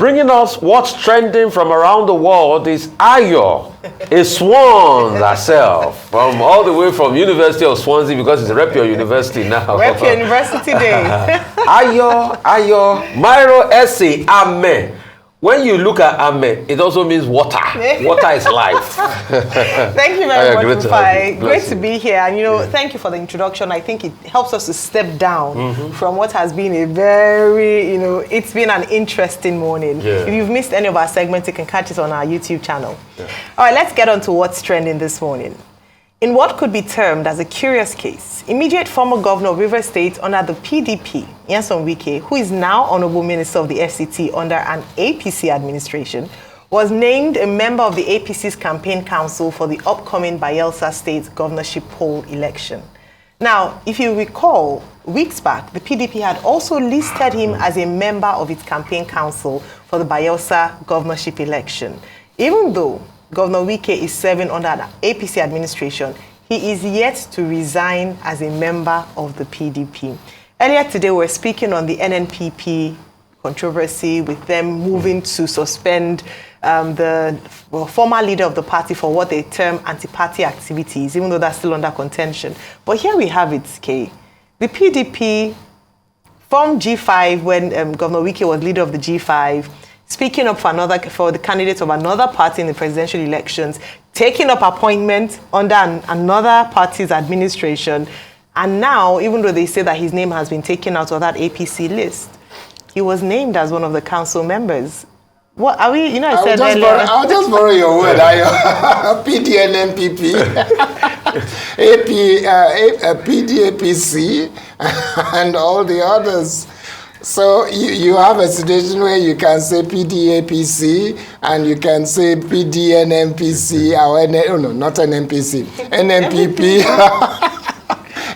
Bringing us what's trending from around the world is Ayo, a swan herself, from all the way from University of Swansea, because it's Rep Your University now. Rep Your University Day. Ayo, Myro Essay, Amen. When you look at Amen, it also means water. Water is life. Thank you very much, Rufai. Great to be here. And thank you for the introduction. I think it helps us to step down from what has been a very, it's been an interesting morning. Yeah. If you've missed any of our segments, you can catch it on our YouTube channel. Yeah. All right, let's get on to what's trending this morning. In what could be termed as a curious case, immediate former governor of Rivers State under the PDP, Wike, who is now Honorable Minister of the FCT under an APC administration, was named a member of the APC's campaign council for the upcoming Bayelsa State governorship poll election. Now, if you recall, weeks back, the PDP had also listed him as a member of its campaign council for the Bayelsa governorship election. Even though Governor Wike is serving under an APC administration, he is yet to resign as a member of the PDP. Earlier today, we were speaking on the NNPP controversy with them moving to suspend the former leader of the party for what they term anti-party activities, even though that's still under contention. But here we have it, Kay. The PDP formed G5 when Governor Wike was leader of the G5, speaking up for the candidates of another party in the presidential elections, taking up appointment under another party's administration, and now, even though they say that his name has been taken out of that APC list, he was named as one of the council members. What are we? I'll just borrow your word. PDNMPP, PDAPC, and all the others. So you have a situation where you can say PDAPC and you can say PDNMPC or not NMPC, NMPP.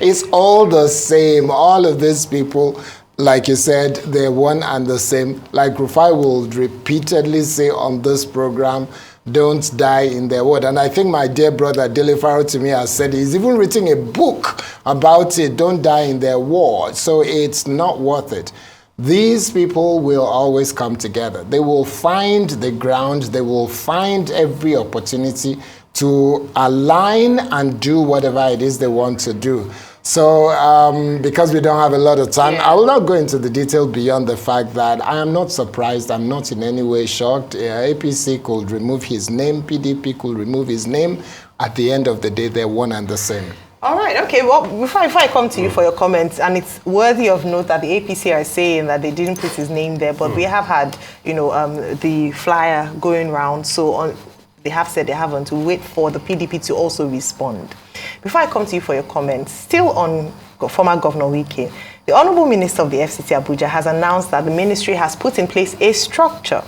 It's all the same. All of these people, like you said, they're one and the same. Like Rufai will repeatedly say on this program, don't die in their word. And I think my dear brother Delifaro to me has said he's even written a book about it, don't die in their word. So it's not worth it. These people will always come together. They will find the ground. They will find every opportunity to align and do whatever it is they want to do. So because we don't have a lot of time, I will not go into the detail beyond the fact that I am not surprised. I'm not in any way shocked. APC could remove his name. PDP could remove his name. At the end of the day, they're one and the same. All right, okay, well, before I come to you for your comments, and it's worthy of note that the APC are saying that they didn't put his name there, but we have had, the flyer going around, so they have said they haven't, to wait for the PDP to also respond. Before I come to you for your comments, still on former Governor Wike, the Honorable Minister of the FCT Abuja has announced that the ministry has put in place a structure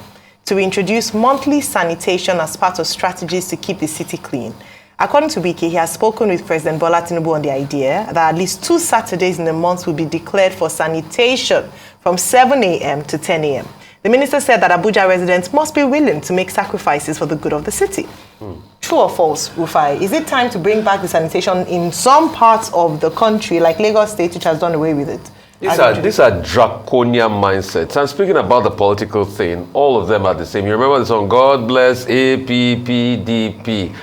to introduce monthly sanitation as part of strategies to keep the city clean. According to Wike, he has spoken with President Bola Tinubu on the idea that at least 2 Saturdays in the month will be declared for sanitation from 7 a.m. to 10 a.m. The minister said that Abuja residents must be willing to make sacrifices for the good of the city. True or false, Rufai? Is it time to bring back the sanitation in some parts of the country, like Lagos State, which has done away with it? These are draconian mindsets. And speaking about the political thing, all of them are the same. You remember the song, God bless APPDP,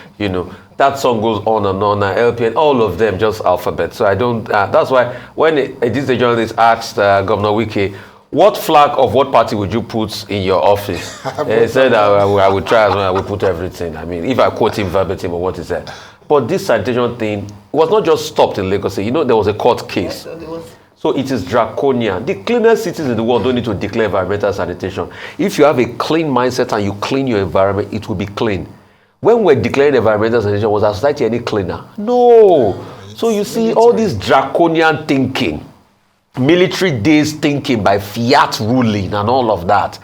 That song goes on and on, LPN, all of them just alphabet. So I don't, that's why when this journalist asked Governor Wike, what flag of what party would you put in your office? He said, I would try as well, I would put everything. I mean, if I quote him verbatim or what he said. But this sanitation thing was not just stopped in Lagos. There was a court case. So it is draconian. The cleanest cities in the world don't need to declare environmental sanitation. If you have a clean mindset and you clean your environment, it will be clean. When we're declaring environmental sanitation, was our society any cleaner? No. So you see all this draconian thinking, military days thinking by fiat ruling and all of that.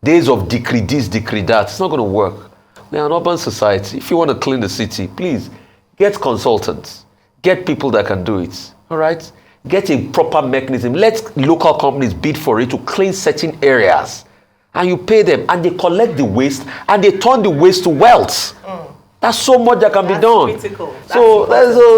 Days of decree this, decree that. It's not going to work. We're an urban society. If you want to clean the city, please get consultants. Get people that can do it. All right? Get a proper mechanism. Let local companies bid for it to clean certain areas. And you pay them, and they collect the waste, and they turn the waste to wealth. That's so much that can be done. Critical. So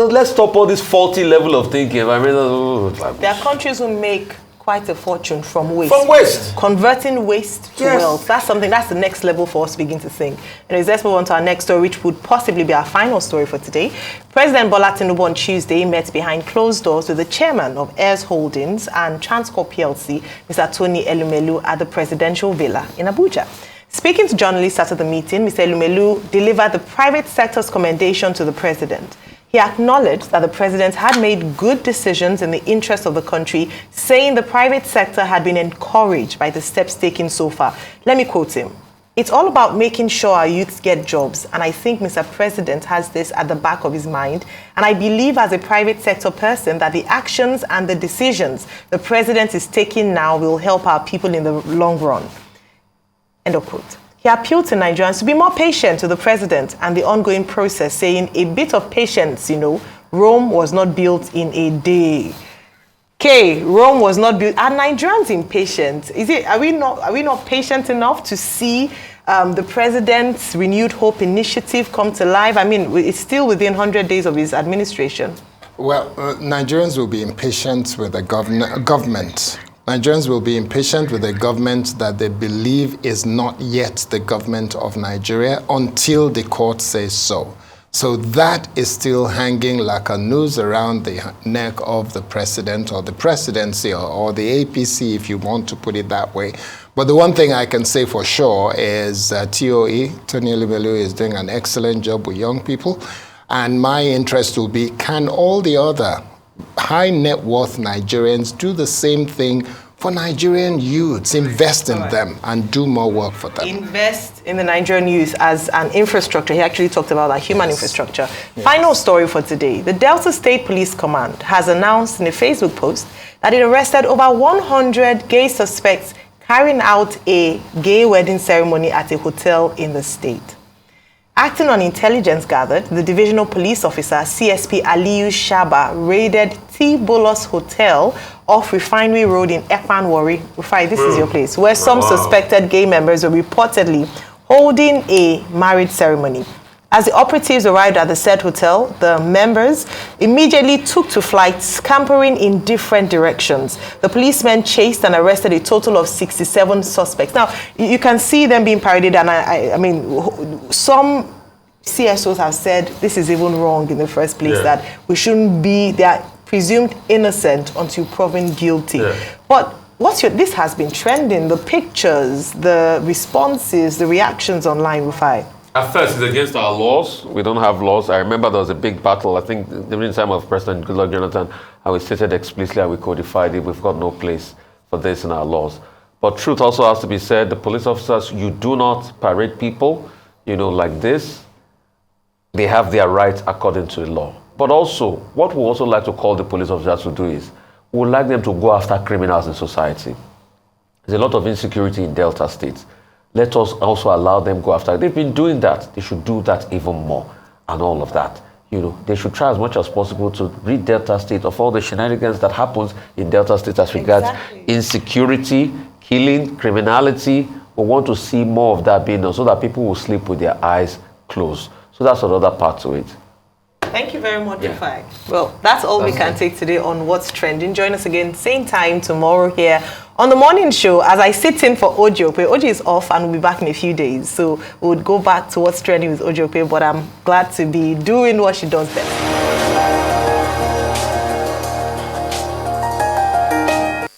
let's stop all this faulty level of thinking. There are countries who make quite a fortune from waste. From waste. Converting waste to Yes. wealth. That's the next level for us to begin to think. And let's move on to our next story, which would possibly be our final story for today. President Bola Tinubu on Tuesday met behind closed doors with the chairman of Heirs Holdings and Transcorp PLC, Mr. Tony Elumelu, at the presidential villa in Abuja. Speaking to journalists after the meeting, Mr. Elumelu delivered the private sector's commendation to the president. He acknowledged that the president had made good decisions in the interest of the country, saying the private sector had been encouraged by the steps taken so far. Let me quote him. "It's all about making sure our youths get jobs, and I think Mr. President has this at the back of his mind. And I believe as a private sector person that the actions and the decisions the president is taking now will help our people in the long run." End of quote. He appealed to Nigerians to be more patient to the president and the ongoing process, saying a bit of patience, Rome was not built in a day. Rome was not built. Are Nigerians impatient? Are we not patient enough to see the president's Renewed Hope initiative come to life? I mean, it's still within 100 days of his administration. Well, Nigerians will be impatient with the government. Nigerians will be impatient with a government that they believe is not yet the government of Nigeria until the court says so. So that is still hanging like a noose around the neck of the president or the presidency or the APC, if you want to put it that way. But the one thing I can say for sure is TOE, Tony Elumelu, is doing an excellent job with young people. And my interest will be, can all the other high net worth Nigerians do the same thing for Nigerian youths, invest in them and do more work for them? Invest in the Nigerian youth as an infrastructure. He actually talked about that human infrastructure. Yes. Final story for today. The Delta State Police Command has announced in a Facebook post that it arrested over 100 gay suspects carrying out a gay wedding ceremony at a hotel in the state. Acting on intelligence gathered, the divisional police officer, CSP Aliyu Shaba, raided T. Bolos Hotel off Refinery Road in Ekpan Warri. Rufai, this is your place, where some suspected gay members were reportedly holding a marriage ceremony. As the operatives arrived at the said hotel, the members immediately took to flight, scampering in different directions. The policemen chased and arrested a total of 67 suspects. Now, you can see them being paraded, and I mean, some CSOs have said this is even wrong in the first place, that we shouldn't be, they are presumed innocent until proven guilty. Yeah. But this has been trending, the pictures, the responses, the reactions online, Rufai. At first, it's against our laws. We don't have laws. I remember there was a big battle, I think, during the time of President Goodluck Jonathan, and we stated explicitly and we codified it. We've got no place for this in our laws. But truth also has to be said. The police officers, you do not parade people, like this. They have their rights according to the law. But also, what we also like to call the police officers to do is, we would like them to go after criminals in society. There's a lot of insecurity in Delta State. Let us also allow them go after. They've been doing that. They should do that even more and all of that. They should try as much as possible to rid Delta State of all the shenanigans that happens in Delta State as regards insecurity, killing, criminality. We want to see more of that being done so that people will sleep with their eyes closed. So that's another part to it. Thank you very much, Rufai. Well, that's all we can take today on What's Trending. Join us again, same time tomorrow here on the morning show as I sit in for Ojope. Ojo is off and we'll be back in a few days. So we'll go back to What's Trending with Ojope, but I'm glad to be doing what she does best.